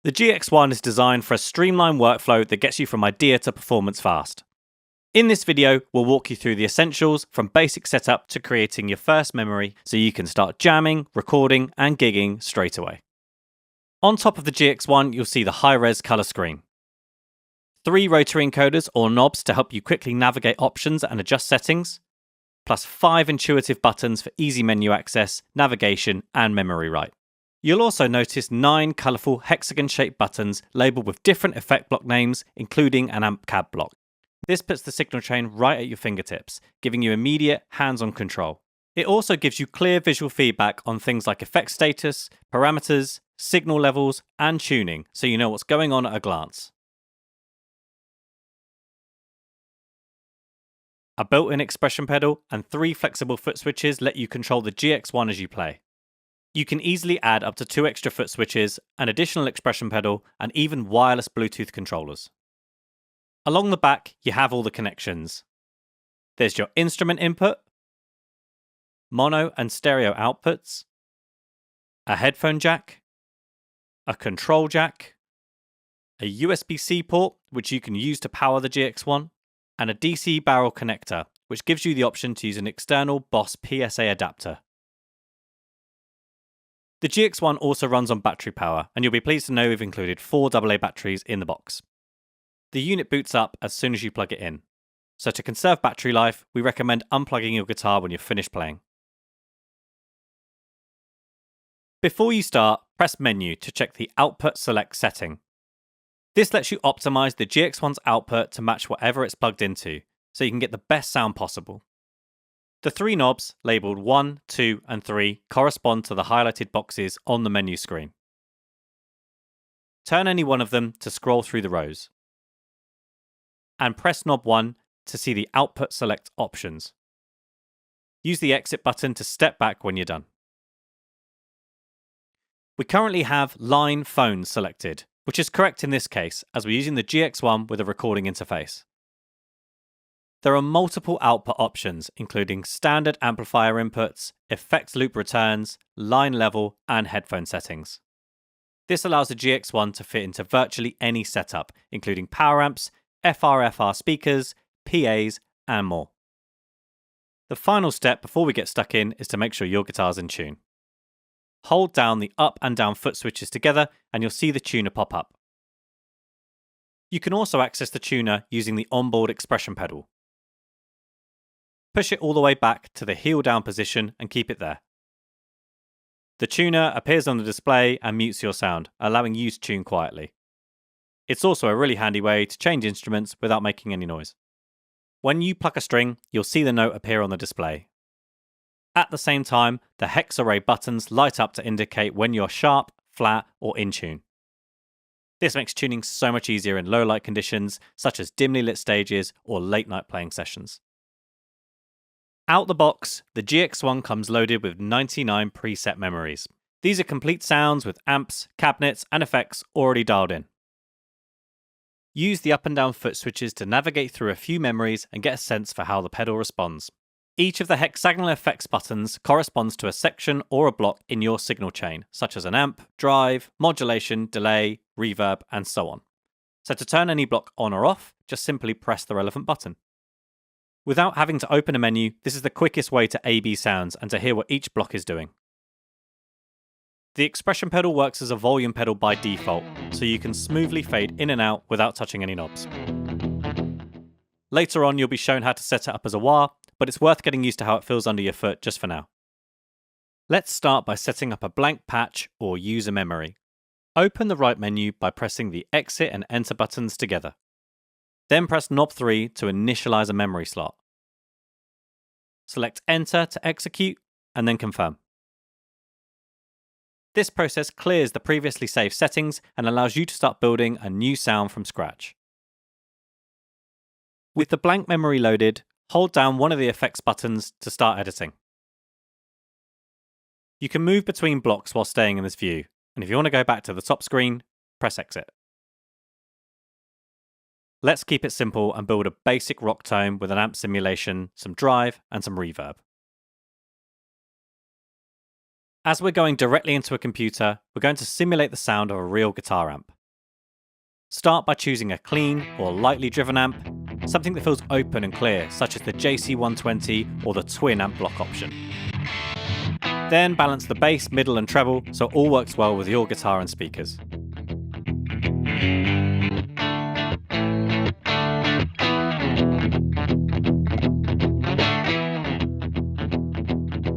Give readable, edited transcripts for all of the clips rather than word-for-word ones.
The GX-1 is designed for a streamlined workflow that gets you from idea to performance fast. In this video, we'll walk you through the essentials from basic setup to creating your first memory so you can start jamming, recording, and gigging straight away. On top of the GX-1, you'll see the high-res color screen. 3 rotary encoders or knobs to help you quickly navigate options and adjust settings, plus 5 intuitive buttons for easy menu access, navigation, and memory write. You'll also notice 9 colourful hexagon-shaped buttons labelled with different effect block names, including an amp cab block. This puts the signal chain right at your fingertips, giving you immediate hands-on control. It also gives you clear visual feedback on things like effect status, parameters, signal levels, and tuning, so you know what's going on at a glance. A built-in expression pedal and 3 flexible foot switches let you control the GX-1 as you play. You can easily add up to 2 extra foot switches, an additional expression pedal, and even wireless Bluetooth controllers. Along the back, you have all the connections. There's your instrument input, mono and stereo outputs, a headphone jack, a control jack, a USB-C port, which you can use to power the GX-1, and a DC barrel connector, which gives you the option to use an external Boss PSA adapter. The GX-1 also runs on battery power, and you'll be pleased to know we've included 4 AA batteries in the box. The unit boots up as soon as you plug it in, so to conserve battery life, we recommend unplugging your guitar when you're finished playing. Before you start, press Menu to check the Output Select setting. This lets you optimize the GX-1's output to match whatever it's plugged into, so you can get the best sound possible. The 3 knobs, labelled 1, 2, and 3, correspond to the highlighted boxes on the menu screen. Turn any one of them to scroll through the rows. And press knob 1 to see the output select options. Use the exit button to step back when you're done. We currently have line phone selected, which is correct in this case as we're using the GX-1 with a recording interface. There are multiple output options, including standard amplifier inputs, effect loop returns, line level, and headphone settings. This allows the GX-1 to fit into virtually any setup, including power amps, FR/FR speakers, PAs, and more. The final step before we get stuck in is to make sure your guitar's in tune. Hold down the up and down foot switches together and you'll see the tuner pop up. You can also access the tuner using the onboard expression pedal. Push it all the way back to the heel down position and keep it there. The tuner appears on the display and mutes your sound, allowing you to tune quietly. It's also a really handy way to change instruments without making any noise. When you pluck a string, you'll see the note appear on the display. At the same time, the hex array buttons light up to indicate when you're sharp, flat, or in tune. This makes tuning so much easier in low light conditions, such as dimly lit stages or late night playing sessions. Out the box, the GX-1 comes loaded with 99 preset memories. These are complete sounds with amps, cabinets, and effects already dialed in. Use the up and down foot switches to navigate through a few memories and get a sense for how the pedal responds. Each of the hexagonal effects buttons corresponds to a section or a block in your signal chain, such as an amp, drive, modulation, delay, reverb, and so on. So to turn any block on or off, just simply press the relevant button. Without having to open a menu, this is the quickest way to A/B sounds and to hear what each block is doing. The expression pedal works as a volume pedal by default, so you can smoothly fade in and out without touching any knobs. Later on, you'll be shown how to set it up as a wah, but it's worth getting used to how it feels under your foot just for now. Let's start by setting up a blank patch or user memory. Open the right menu by pressing the exit and enter buttons together. Then press knob 3 to initialize a memory slot. Select enter to execute and then confirm. This process clears the previously saved settings and allows you to start building a new sound from scratch. With the blank memory loaded, hold down one of the effects buttons to start editing. You can move between blocks while staying in this view, and if you want to go back to the top screen, press exit. Let's keep it simple and build a basic rock tone with an amp simulation, some drive, and some reverb. As we're going directly into a computer, we're going to simulate the sound of a real guitar amp. Start by choosing a clean or lightly driven amp, something that feels open and clear, such as the JC120 or the twin amp block option. Then balance the bass, middle and treble so it all works well with your guitar and speakers.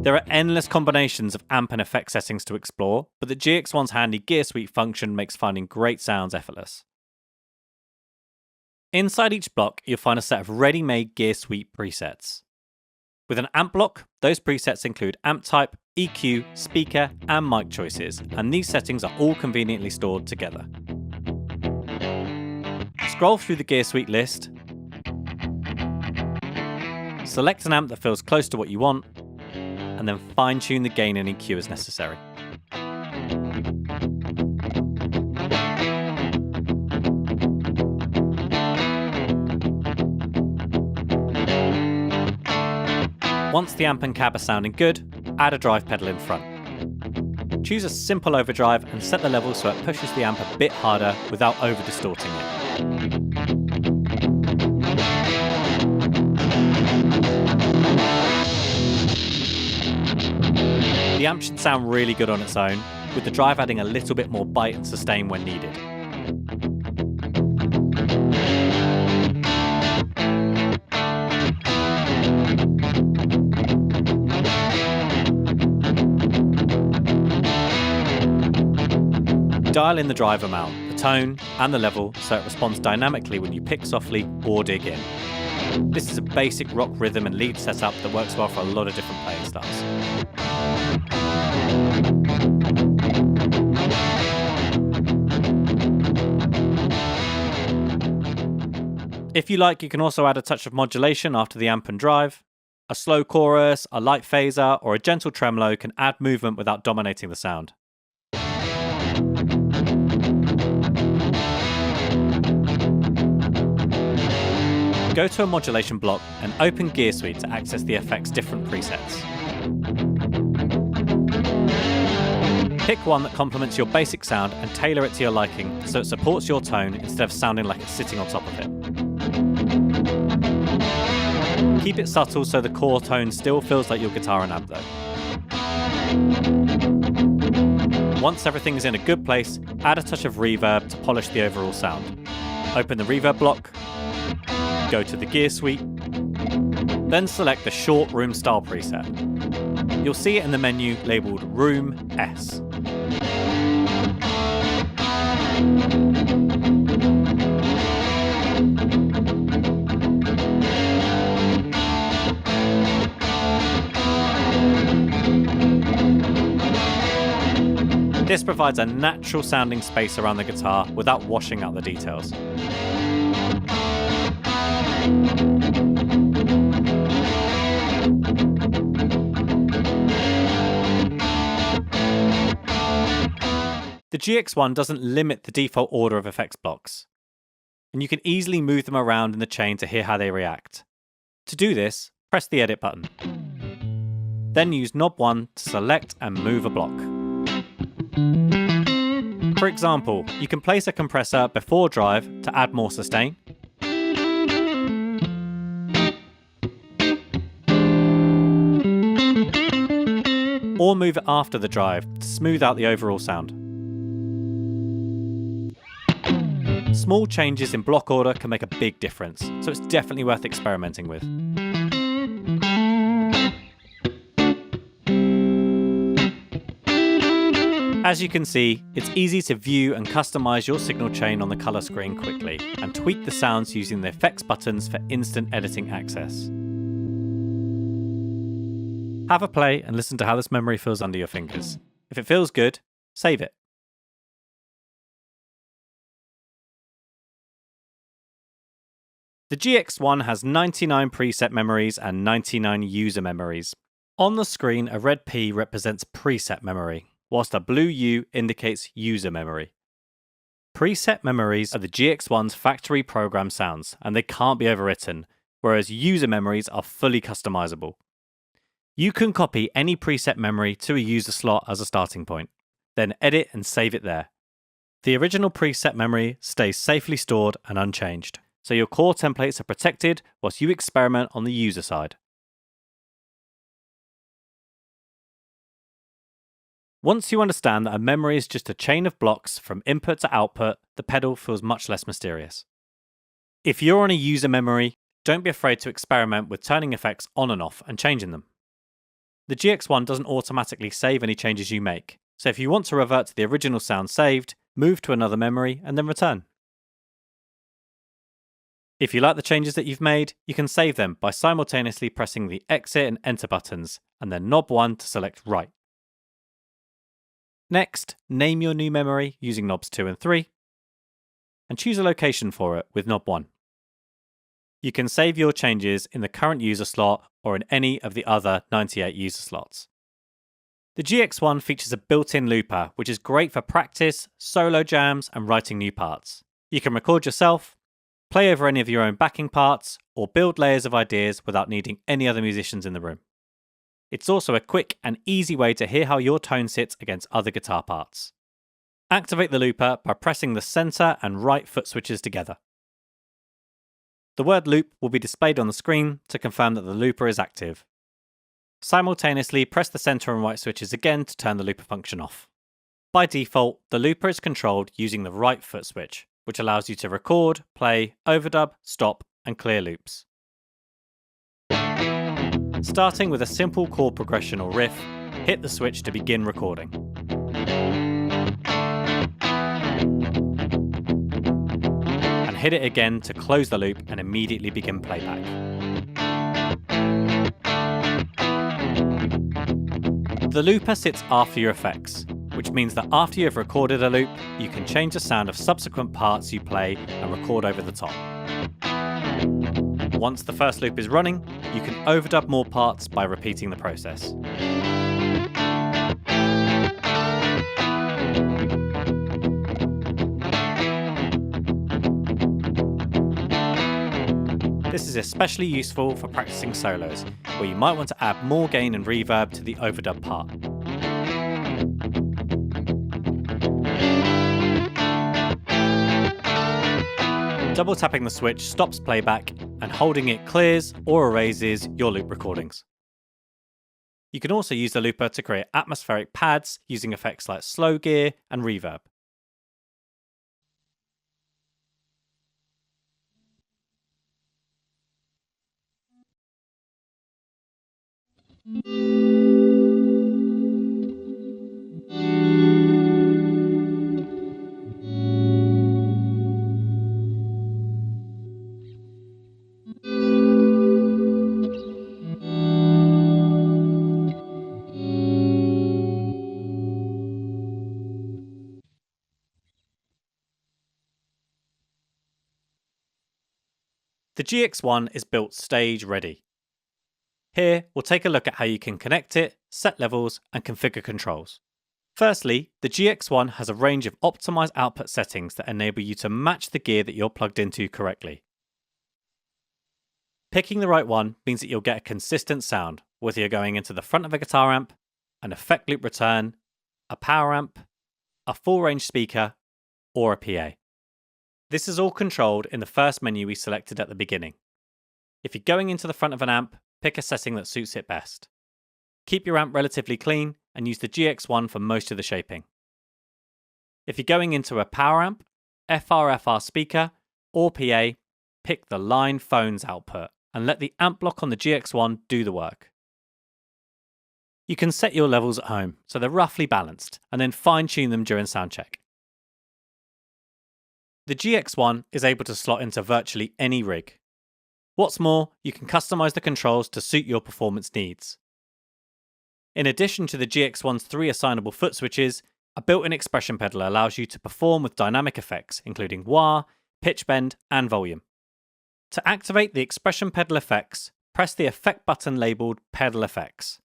There are endless combinations of amp and effect settings to explore, but the GX1's handy gear sweep function makes finding great sounds effortless. Inside each block, you'll find a set of ready-made gear sweep presets. With an amp block, those presets include amp type, EQ, speaker, and mic choices, and these settings are all conveniently stored together. Scroll through the gear sweep list, select an amp that feels close to what you want, and then fine-tune the gain and EQ as necessary. Once the amp and cab are sounding good, add a drive pedal in front. Choose a simple overdrive and set the level so it pushes the amp a bit harder without over-distorting it. The amp should sound really good on its own, with the drive adding a little bit more bite and sustain when needed. Dial in the drive amount, the tone, and the level so it responds dynamically when you pick softly or dig in. This is a basic rock rhythm and lead setup that works well for a lot of different playing styles. If you like, you can also add a touch of modulation after the amp and drive. A slow chorus, a light phaser, or a gentle tremolo can add movement without dominating the sound. Go to a modulation block and open Gear Suite to access the effect's different presets. Pick one that complements your basic sound and tailor it to your liking so it supports your tone instead of sounding like it's sitting on top of it. Keep it subtle so the core tone still feels like your guitar and amp though. Once everything is in a good place, add a touch of reverb to polish the overall sound. Open the reverb block, go to the Gear Suite, then select the Short Room Style preset. You'll see it in the menu labelled Room S. This provides a natural sounding space around the guitar without washing out the details. The GX1 doesn't limit the default order of effects blocks, and you can easily move them around in the chain to hear how they react. To do this, press the Edit button. Then use knob 1 to select and move a block. For example, you can place a compressor before drive to add more sustain, or move it after the drive to smooth out the overall sound. Small changes in block order can make a big difference, so it's definitely worth experimenting with. As you can see, it's easy to view and customize your signal chain on the color screen quickly, and tweak the sounds using the effects buttons for instant editing access. Have a play and listen to how this memory feels under your fingers. If it feels good, save it. The GX1 has 99 preset memories and 99 user memories. On the screen, a red P represents preset memory, whilst a blue U indicates user memory. Preset memories are the GX1's factory program sounds, and they can't be overwritten, whereas user memories are fully customizable. You can copy any preset memory to a user slot as a starting point, then edit and save it there. The original preset memory stays safely stored and unchanged, so your core templates are protected whilst you experiment on the user side. Once you understand that a memory is just a chain of blocks from input to output, the pedal feels much less mysterious. If you're on a user memory, don't be afraid to experiment with turning effects on and off and changing them. The GX1 doesn't automatically save any changes you make, so if you want to revert to the original sound saved, move to another memory and then return. If you like the changes that you've made, you can save them by simultaneously pressing the exit and enter buttons, and then knob 1 to select write. Next, name your new memory using knobs 2 and 3, and choose a location for it with knob 1. You can save your changes in the current user slot or in any of the other 98 user slots. The GX1 features a built-in looper, which is great for practice, solo jams, and writing new parts. You can record yourself, play over any of your own backing parts, or build layers of ideas without needing any other musicians in the room. It's also a quick and easy way to hear how your tone sits against other guitar parts. Activate the looper by pressing the center and right foot switches together. The word loop will be displayed on the screen to confirm that the looper is active. Simultaneously, press the center and right switches again to turn the looper function off. By default, the looper is controlled using the right foot switch, which allows you to record, play, overdub, stop, and clear loops. Starting with a simple chord progression or riff, hit the switch to begin recording. And hit it again to close the loop and immediately begin playback. The looper sits after your effects, which means that after you have recorded a loop, you can change the sound of subsequent parts you play and record over the top. Once the first loop is running, you can overdub more parts by repeating the process. This is especially useful for practicing solos, where you might want to add more gain and reverb to the overdub part. Double tapping the switch stops playback, and holding it clears or erases your loop recordings. You can also use the looper to create atmospheric pads using effects like slow gear and reverb. The GX1 is built stage ready. Here, we'll take a look at how you can connect it, set levels, and configure controls. Firstly, the GX1 has a range of optimized output settings that enable you to match the gear that you're plugged into correctly. Picking the right one means that you'll get a consistent sound, whether you're going into the front of a guitar amp, an effect loop return, a power amp, a full range speaker, or a PA. This is all controlled in the first menu we selected at the beginning. If you're going into the front of an amp, pick a setting that suits it best. Keep your amp relatively clean and use the GX1 for most of the shaping. If you're going into a power amp, FR speaker, or PA, pick the line phones output and let the amp block on the GX1 do the work. You can set your levels at home so they're roughly balanced and then fine-tune them during soundcheck. The GX1 is able to slot into virtually any rig. What's more, you can customize the controls to suit your performance needs. In addition to the GX1's 3 assignable foot switches, a built-in expression pedal allows you to perform with dynamic effects, including wah, pitch bend, and volume. To activate the expression pedal effects, press the effect button labelled Pedal Effects.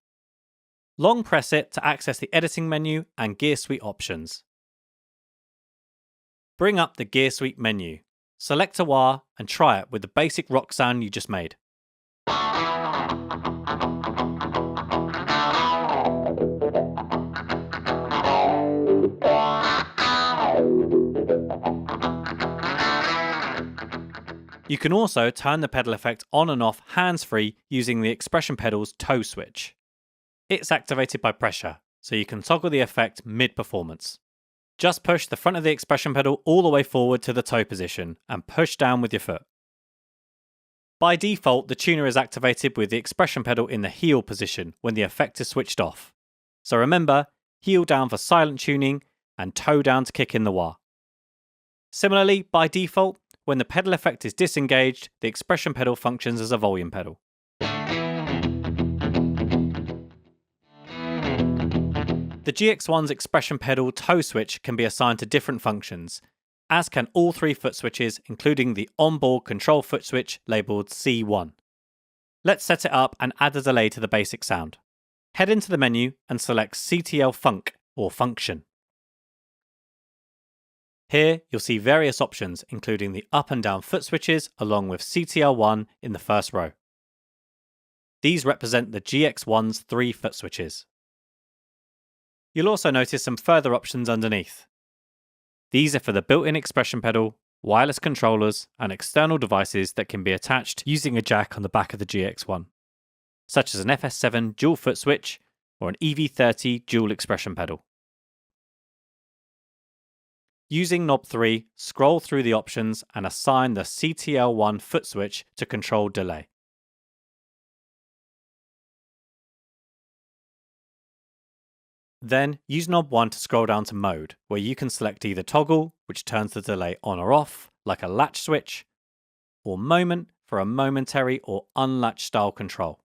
Long press it to access the editing menu and gear suite options. Bring up the gear suite menu. Select a wah and try it with the basic rock sound you just made. You can also turn the pedal effect on and off hands-free using the expression pedal's toe switch. It's activated by pressure, so you can toggle the effect mid-performance. Just push the front of the expression pedal all the way forward to the toe position and push down with your foot. By default, the tuner is activated with the expression pedal in the heel position when the effect is switched off. So remember, heel down for silent tuning and toe down to kick in the wah. Similarly, by default, when the pedal effect is disengaged, the expression pedal functions as a volume pedal. The GX1's expression pedal toe switch can be assigned to different functions, as can all 3 foot switches, including the onboard control foot switch labelled C1. Let's set it up and add a delay to the basic sound. Head into the menu and select CTL Func or Function. Here you'll see various options, including the up and down foot switches along with CTL1 in the first row. These represent the GX1's 3 foot switches. You'll also notice some further options underneath. These are for the built-in expression pedal, wireless controllers, and external devices that can be attached using a jack on the back of the GX1, such as an FS7 dual foot switch or an EV30 dual expression pedal. Using knob 3, scroll through the options and assign the CTL1 foot switch to control delay. Then use knob 1 to scroll down to mode, where you can select either toggle, which turns the delay on or off, like a latch switch, or moment for a momentary or unlatched style control.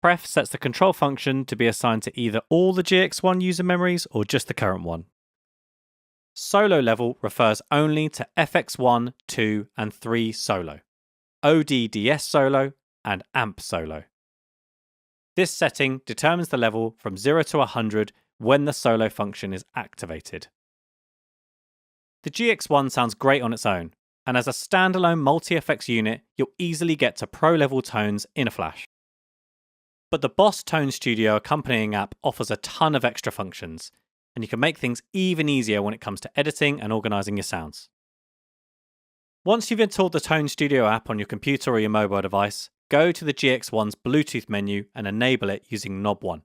Pref sets the control function to be assigned to either all the GX1 user memories or just the current one. Solo level refers only to FX1, 2, and 3 solo, ODDS solo, and AMP solo. This setting determines the level from 0 to 100 when the solo function is activated. The GX1 sounds great on its own, and as a standalone multi-effects unit, you'll easily get to pro-level tones in a flash. But the Boss Tone Studio accompanying app offers a ton of extra functions, and you can make things even easier when it comes to editing and organising your sounds. Once you've installed the Tone Studio app on your computer or your mobile device, go to the GX1's Bluetooth menu and enable it using knob 1.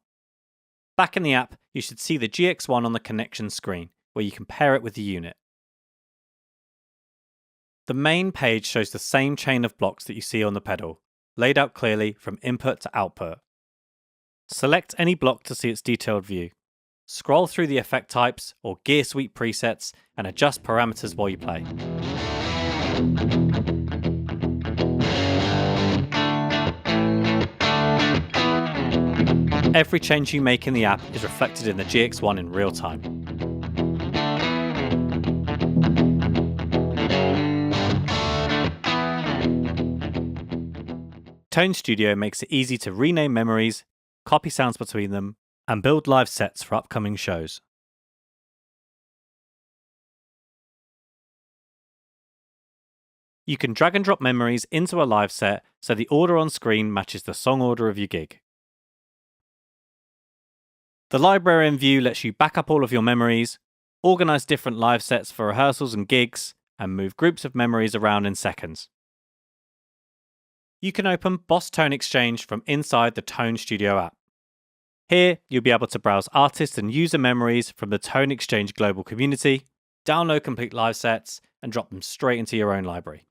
Back in the app, you should see the GX1 on the connection screen, where you can pair it with the unit. The main page shows the same chain of blocks that you see on the pedal, laid out clearly from input to output. Select any block to see its detailed view. Scroll through the effect types or gear suite presets and adjust parameters while you play. Every change you make in the app is reflected in the GX1 in real time. Tone Studio makes it easy to rename memories, copy sounds between them, and build live sets for upcoming shows. You can drag and drop memories into a live set so the order on screen matches the song order of your gig. The librarian view lets you back up all of your memories, organise different live sets for rehearsals and gigs, and move groups of memories around in seconds. You can open Boss Tone Exchange from inside the Tone Studio app. Here, you'll be able to browse artist and user memories from the Tone Exchange global community, download complete live sets, and drop them straight into your own library.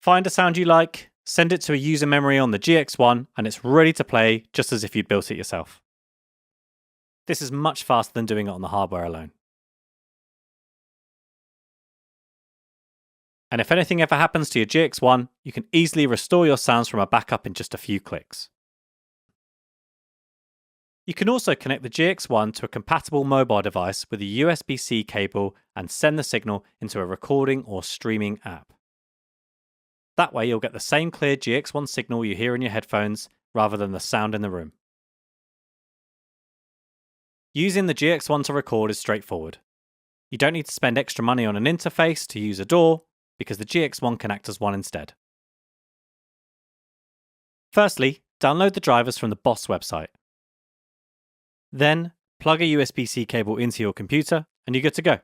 Find a sound you like, send it to a user memory on the GX1, and it's ready to play just as if you'd built it yourself. This is much faster than doing it on the hardware alone. And if anything ever happens to your GX1, you can easily restore your sounds from a backup in just a few clicks. You can also connect the GX1 to a compatible mobile device with a USB-C cable and send the signal into a recording or streaming app. That way you'll get the same clear GX1 signal you hear in your headphones rather than the sound in the room. Using the GX-1 to record is straightforward. You don't need to spend extra money on an interface to use a DAW, because the GX-1 can act as one instead. Firstly, download the drivers from the Boss website. Then, plug a USB-C cable into your computer and you're good to go.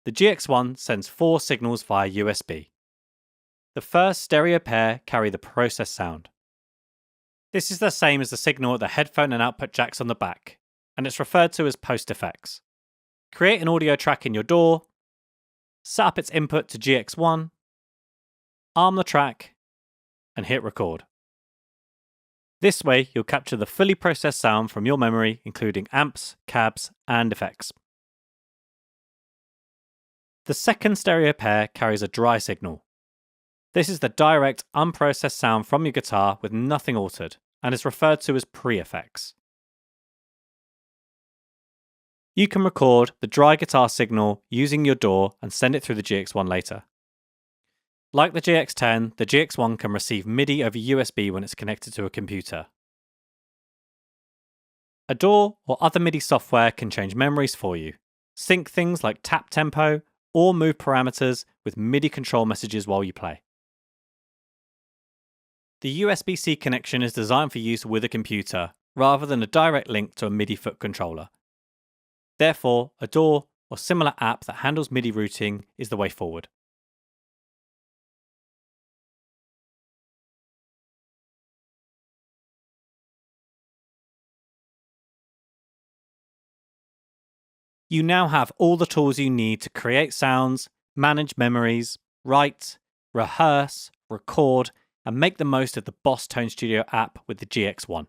The GX-1 sends 4 signals via USB. The first stereo pair carry the process sound. This is the same as the signal at the headphone and output jacks on the back, and it's referred to as post effects. Create an audio track in your DAW, set up its input to GX-1, arm the track, and hit record. This way, you'll capture the fully processed sound from your memory, including amps, cabs, and effects. The second stereo pair carries a dry signal. This is the direct, unprocessed sound from your guitar with nothing altered, and is referred to as pre-effects. You can record the dry guitar signal using your DAW and send it through the GX-1 later. Like the GX10, the GX-1 can receive MIDI over USB when it's connected to a computer. A DAW or other MIDI software can change memories for you, sync things like tap tempo, or move parameters with MIDI control messages while you play. The USB-C connection is designed for use with a computer, rather than a direct link to a MIDI foot controller. Therefore, a DAW or similar app that handles MIDI routing is the way forward. You now have all the tools you need to create sounds, manage memories, write, rehearse, record, and make the most of the Boss Tone Studio app with the GX-1.